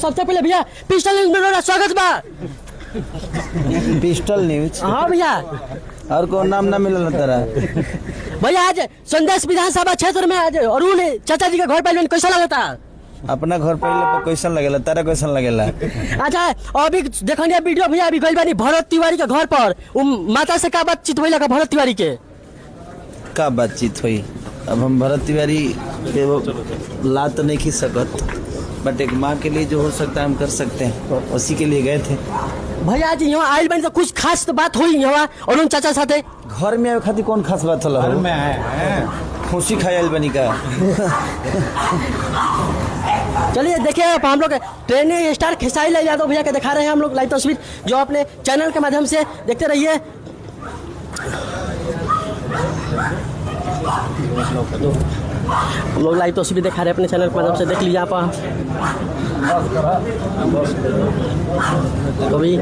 सबसे पहले भैया पिस्टल न्यूज में मेरा स्वागत बा। Pistol news. हाँ भैया, और कौन नाम ना मिलल तेरा? भैया आज संदेश विधानसभा क्षेत्र में आज अरुण चाचा जी का घर पहले कैसा लगा था? अपना घर पहले पर कैसन लगेला, तेरा कैसन लगेला? अच्छा अभी देखनी वीडियो भैया, अभी गई बानी भरत तिवारी के घर पर, माता से का बातचीत भइल का भरत तिवारी के? का बातचीत हुई? अब हम भरत तिवारी के वो ला तो नहीं खींच सकत, बट एक माँ के लिए जो हो सकता है हम कर सकते हैं, उसी के लिए गए थे। भैया आज यहाँ आयल बनी तो कुछ खास तो बात हुई यहाँ अरुण चाचा साथे? घर में आए खातिर कौन खास बात होला? घर में आए खुशी खायल बनी का। चलिए देखिए, अब हम लोग ट्रेनिंग स्टार खेसारी लाल यादव भैया के दिखा रहे हैं हम लोग लाइव तस्वीर, जो अपने चैनल के माध्यम से देखते रहिए। हम लोग लाइव तस्वीर दिखा रहे हैं अपने चैनल के माध्यम से, देख लीजिए आप। कभी